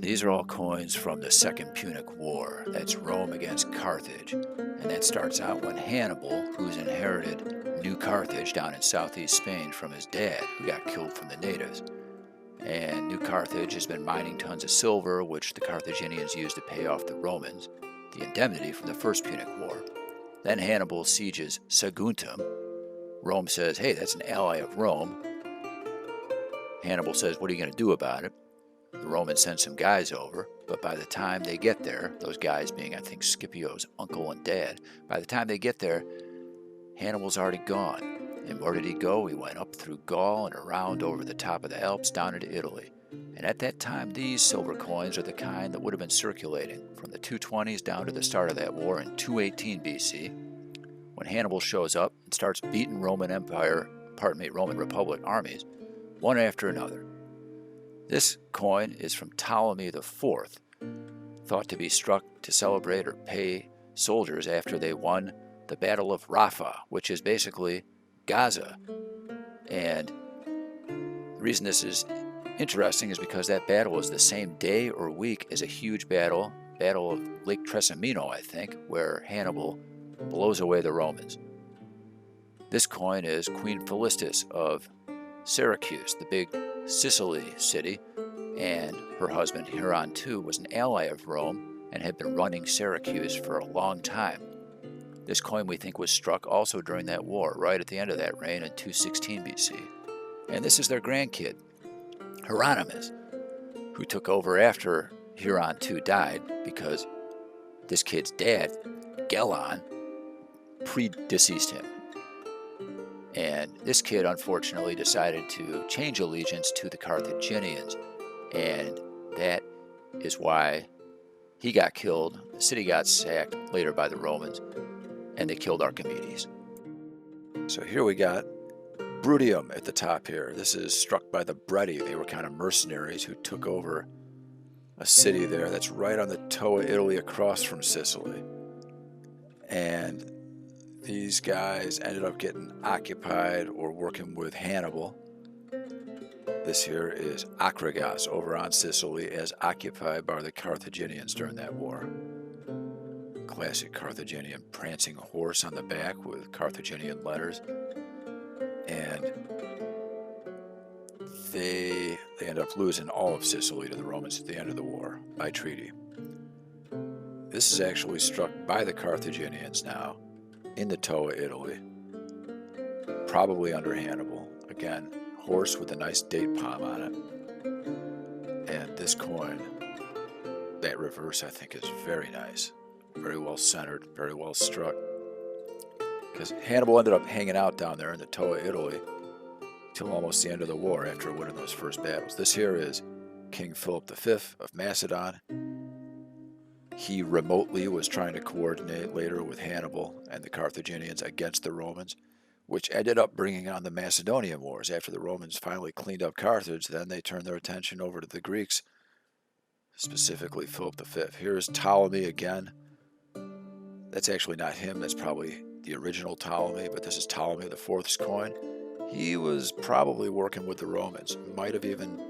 These are all coins from the Second Punic War. That's Rome against Carthage. And that starts out when Hannibal, who's inherited New Carthage down in southeast Spain from his dad, who got killed from the natives. And New Carthage has been mining tons of silver, which the Carthaginians used to pay off the Romans, the indemnity from the First Punic War. Then Hannibal sieges Saguntum. Rome says, hey, that's an ally of Rome. Hannibal says, what are you going to do about it? The Romans send some guys over, but by the time they get there, those guys being, I think, Scipio's uncle and dad, by the time they get there, Hannibal's already gone. And where did he go? He went up through Gaul and around over the top of the Alps down into Italy. And at that time, these silver coins are the kind that would have been circulating from the 220s down to the start of that war in 218 BC, when Hannibal shows up and starts beating Roman Republic armies, one after another. This coin is from Ptolemy IV, thought to be struck to celebrate or pay soldiers after they won the Battle of Rafah, which is basically Gaza. And the reason this is interesting is because that battle is the same day or week as a huge battle of Lake Trasimeno, I think, where Hannibal blows away the Romans. This coin is Queen Felicitas of Syracuse, the big Sicily city, and her husband Huron II was an ally of Rome and had been running Syracuse for a long time. This coin we think was struck also during that war, right at the end of that reign in 216 BC. And this is their grandkid, Hieronymus, who took over after Huron II died because this kid's dad, Gelon, predeceased him. And this kid, unfortunately, decided to change allegiance to the Carthaginians. And that is why he got killed. The city got sacked later by the Romans, and they killed Archimedes. So here we got Bruttium at the top here. This is struck by the Bretti. They were kind of mercenaries who took over a city there that's right on the toe of Italy across from Sicily. And these guys ended up getting occupied or working with Hannibal. This here is Akragas over on Sicily, as occupied by the Carthaginians during that war. Classic Carthaginian prancing horse on the back with Carthaginian letters. And they ended up losing all of Sicily to the Romans at the end of the war by treaty. This is actually struck by the Carthaginians now in the toe of Italy, probably under Hannibal. Again, horse with a nice date palm on it. And this coin, that reverse, I think is very nice. Very well centered, very well struck. Because Hannibal ended up hanging out down there in the toe of Italy till almost the end of the war after winning those first battles. This here is King Philip V of Macedon. He remotely was trying to coordinate later with Hannibal and the Carthaginians against the Romans, which ended up bringing on the Macedonian Wars. After the Romans finally cleaned up Carthage, then they turned their attention over to the Greeks, specifically Philip V. Here's Ptolemy again. That's actually not him, that's probably the original Ptolemy, but this is Ptolemy IV's coin. He was probably working with the Romans, might have even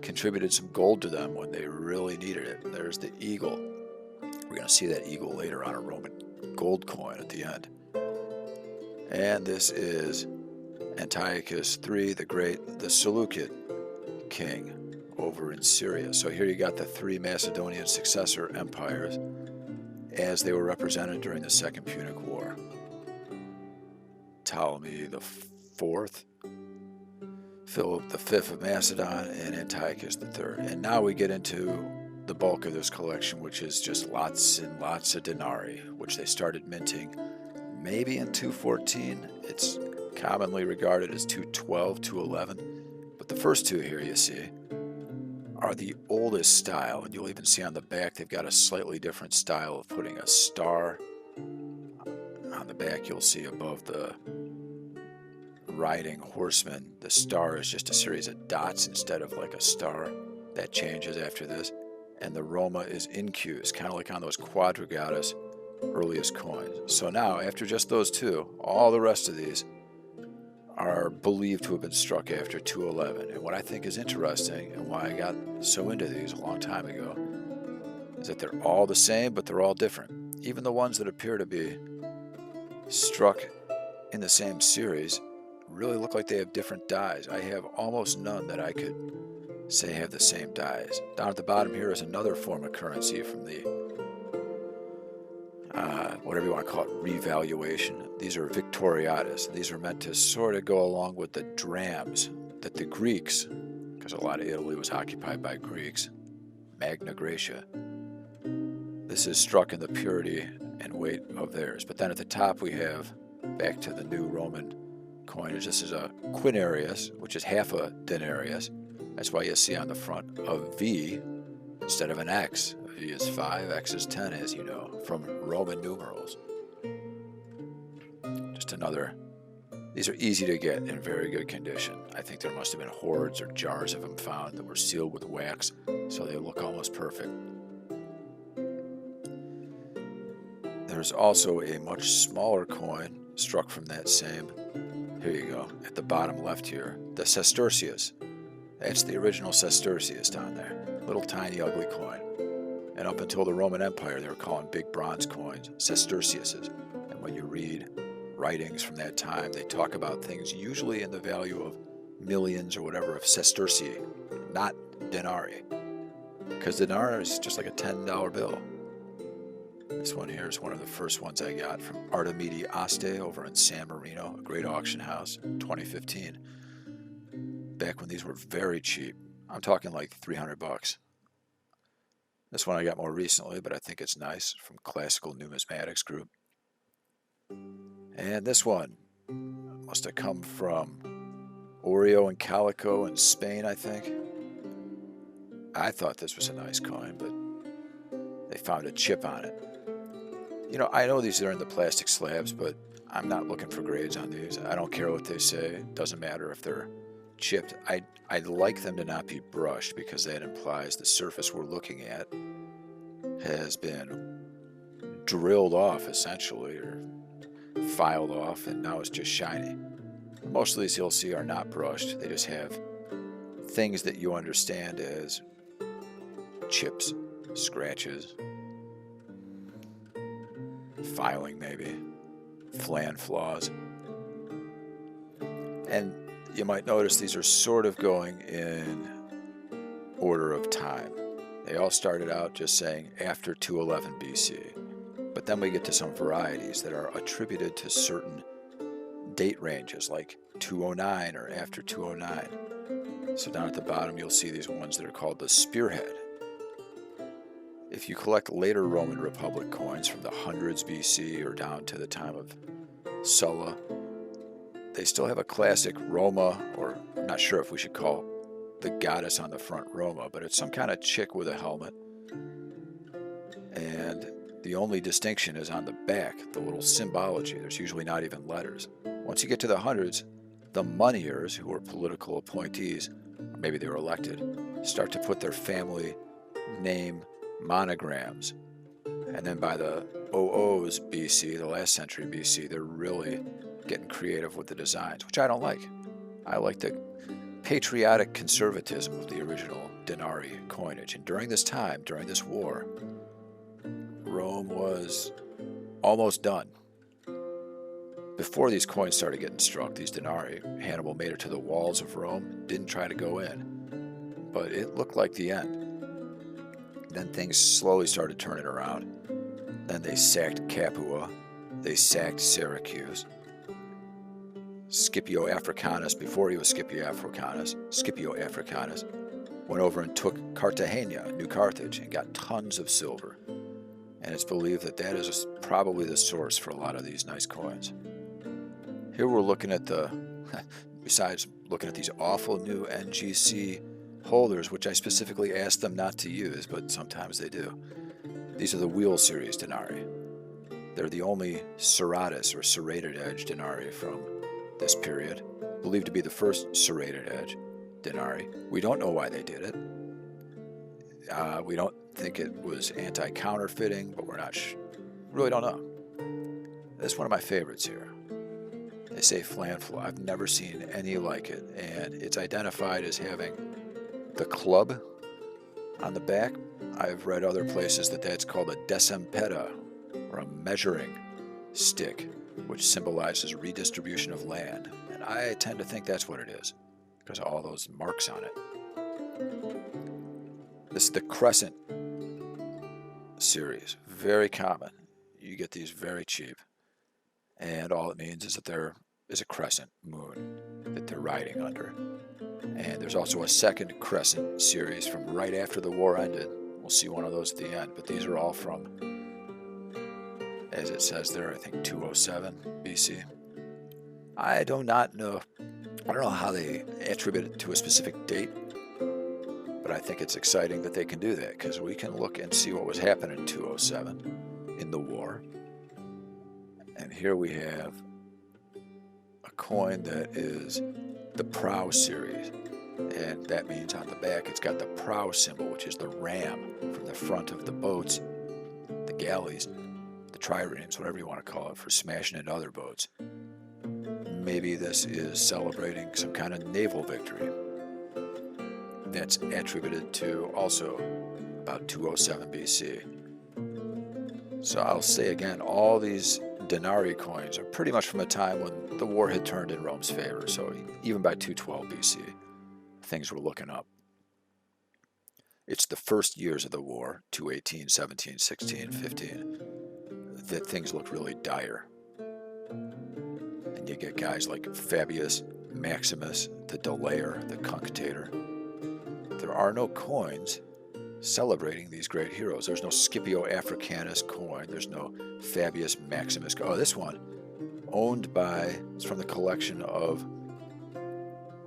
contributed some gold to them when they really needed it. There's the eagle. We're going to see that eagle later on a Roman gold coin at the end. And this is Antiochus III the Great, the Seleukid king over in Syria. So here you got the three Macedonian successor empires as they were represented during the Second Punic War. Ptolemy IV, Philip V of Macedon, and Antiochus III. And now we get into the bulk of this collection, which is just lots and lots of denarii, which they started minting maybe in 214. It's commonly regarded as 212, 211. But the first two here you see are the oldest style, and you'll even see on the back they've got a slightly different style of putting a star on the back. You'll see above the riding horseman, the star is just a series of dots instead of like a star. That changes after this. And the Roma is incus, kind of like on those quadrigatus earliest coins. So now, after just those two, all the rest of these are believed to have been struck after 211. And what I think is interesting, and why I got so into these a long time ago, is that they're all the same, but they're all different. Even the ones that appear to be struck in the same series really look like they have different dies. I have almost none that I could say have the same dies. Down at the bottom here is another form of currency from the whatever you want to call it, revaluation. These are victoriatus. These are meant to sort of go along with the drams that the Greeks, because a lot of Italy was occupied by Greeks, Magna Graecia. This is struck in the purity and weight of theirs. But then at the top we have, back to the new Roman coinage, this is a quinarius, which is half a denarius. That's why you see on the front a V instead of an X. V is 5, X is 10, as you know, from Roman numerals. Just another. These are easy to get in very good condition. I think there must have been hordes or jars of them found that were sealed with wax, so they look almost perfect. There's also a much smaller coin struck from that same, here you go, at the bottom left here, the sestersius. That's the original sestersius down there. Little tiny ugly coin. And up until the Roman Empire, they were calling big bronze coins sestersiuses. And when you read writings from that time, they talk about things usually in the value of millions or whatever of sestertii, not denarii. Because denarii is just like a $10 bill. This one here is one of the first ones I got from Artemidi Aste over in San Marino, a great auction house, 2015. Back when these were very cheap. I'm talking like $300. This one I got more recently, but I think it's nice, from Classical Numismatics Group. And this one must have come from Oreo and Calico in Spain, I think. I thought this was a nice coin, but they found a chip on it. You know, I know these are in the plastic slabs, but I'm not looking for grades on these. I don't care what they say. It doesn't matter if they're chipped. I'd like them to not be brushed, because that implies the surface we're looking at has been drilled off, essentially, or filed off, and now it's just shiny. Most of these you'll see are not brushed. They just have things that you understand as chips, scratches, filing maybe, flan flaws. And you might notice these are sort of going in order of time. They all started out just saying after 211 BC, but then we get to some varieties that are attributed to certain date ranges, like 209 or after 209. So down at the bottom you'll see these ones that are called the spearhead. If you collect later Roman Republic coins from the hundreds BC or down to the time of Sulla, they still have a classic Roma, or I'm not sure if we should call the goddess on the front Roma, but it's some kind of chick with a helmet. And the only distinction is on the back, the little symbology. There's usually not even letters. Once you get to the hundreds, the moneyers, who are political appointees, or maybe they were elected, start to put their family name monograms. And then by the 00s BC, the last century BC, they're really getting creative with the designs, which I don't like. I like the patriotic conservatism of the original denarii coinage. And during this time, during this war, Rome was almost done. Before these coins started getting struck, these denarii, Hannibal made it to the walls of Rome, didn't try to go in. But it looked like the end. Then things slowly started turning around. Then they sacked Capua. They sacked Syracuse. Scipio Africanus, before he was Scipio Africanus, went over and took Cartagena, New Carthage, and got tons of silver. And it's believed that that is probably the source for a lot of these nice coins. Here we're looking at besides looking at these awful new NGC holders, which I specifically asked them not to use, but sometimes they do. These are the wheel series denarii. They're the only serratus or serrated edge denarii from this period, believed to be the first serrated edge denarii. We don't know why they did it. We don't think it was anti-counterfeiting, but we're not really don't know. This is one of my favorites here. They say flanfla. I've never seen any like it, and it's identified as having the club on the back. I've read other places that that's called a decempeta, or a measuring stick, which symbolizes redistribution of land. And I tend to think that's what it is, because of all those marks on it. This is the crescent series, very common. You get these very cheap, and all it means is that there is a crescent moon that they're riding under. And there's also a second crescent series from right after the war ended. We'll see one of those at the end, but these are all from, as it says there, I think 207 BC. I do not know. I don't know how they attribute it to a specific date, but I think it's exciting that they can do that, because we can look and see what was happening in 207 in the war. And here we have a coin that is the prow series, and that means on the back it's got the prow symbol, which is the ram from the front of the boats, the galleys, the triremes, whatever you want to call it, for smashing into other boats. Maybe this is celebrating some kind of naval victory. That's attributed to also about 207 BC. So I'll say again, all these denarii coins are pretty much from a time when the war had turned in Rome's favor. So even by 212 BC, things were looking up. It's the first years of the war, 218, 17, 16, 15, that things look really dire. And you get guys like Fabius, Maximus, the Delayer, the Cunctator. There are no coins celebrating these great heroes. There's no Scipio Africanus coin. There's no Fabius Maximus. Oh, this one, owned by, it's from the collection of,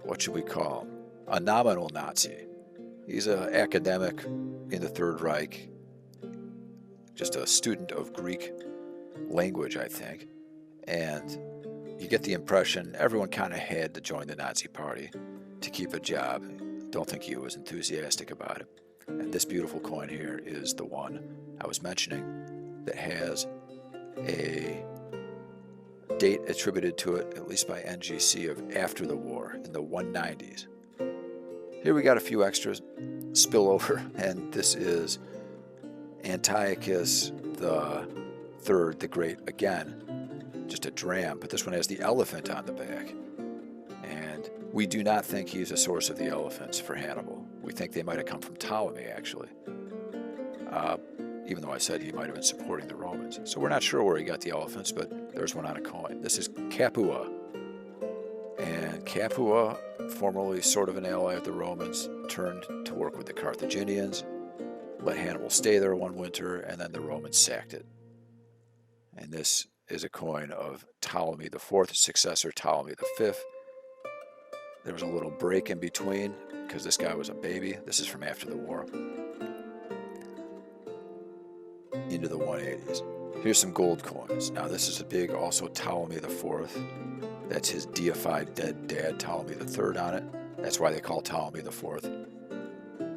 what should we call him? A nominal Nazi. He's an academic in the Third Reich, just a student of Greek language, I think. And you get the impression everyone kind of had to join the Nazi party to keep a job. Don't think he was enthusiastic about it. And this beautiful coin here is the one I was mentioning that has a date attributed to it, at least by NGC, of after the war in the 190s. Here we got a few extras spillover, and this is Antiochus the Third, the Great, again, just a dram, but this one has the elephant on the back. And we do not think he's a source of the elephants for Hannibal. We think they might have come from Ptolemy, actually, even though I said he might have been supporting the Romans. So we're not sure where he got the elephants, but there's one on a coin. This is Capua. And Capua, formerly sort of an ally of the Romans, turned to work with the Carthaginians, let Hannibal stay there one winter, and then the Romans sacked it. And this is a coin of Ptolemy the Fourth, successor Ptolemy the Fifth. There was a little break in between because this guy was a baby. This is from after the war. Into the 180s. Here's some gold coins. Now this is a big, also Ptolemy the Fourth. That's his deified dead dad, Ptolemy the Third, on it. That's why they call Ptolemy the Fourth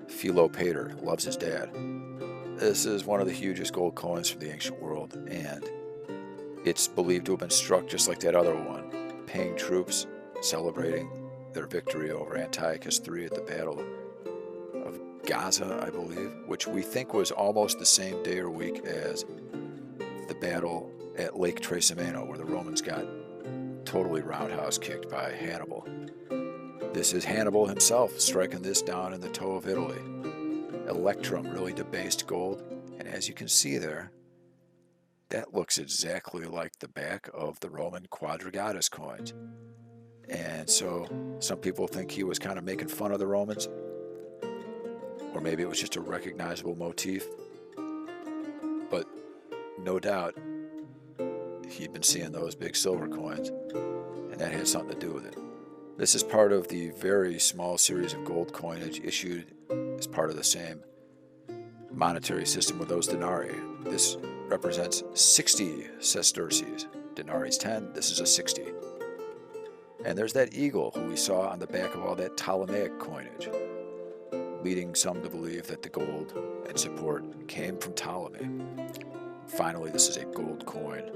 Philopater, loves his dad. This is one of the hugest gold coins from the ancient world, and it's believed to have been struck just like that other one, paying troops, celebrating their victory over Antiochus III at the Battle of Gaza, I believe, which we think was almost the same day or week as the battle at Lake Trasimeno, where the Romans got totally roundhouse kicked by Hannibal. This is Hannibal himself striking this down in the toe of Italy. Electrum, really debased gold, and as you can see there, that looks exactly like the back of the Roman quadrigatus coins. And so some people think he was kind of making fun of the Romans, or maybe it was just a recognizable motif. But no doubt he'd been seeing those big silver coins, and that had something to do with it. This is part of the very small series of gold coinage issued as part of the same monetary system with those denarii. This represents 60 sestersius. Denarii is 10, this is a 60. And there's that eagle who we saw on the back of all that Ptolemaic coinage, leading some to believe that the gold and support came from Ptolemy. Finally, this is a gold coin.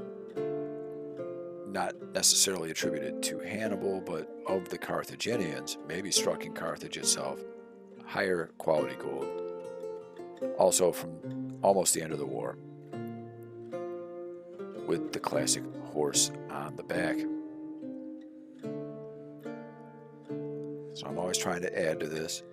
not necessarily attributed to Hannibal, but of the Carthaginians, maybe struck in Carthage itself, higher quality gold, also from almost the end of the war, with the classic horse on the back. So I'm always trying to add to this.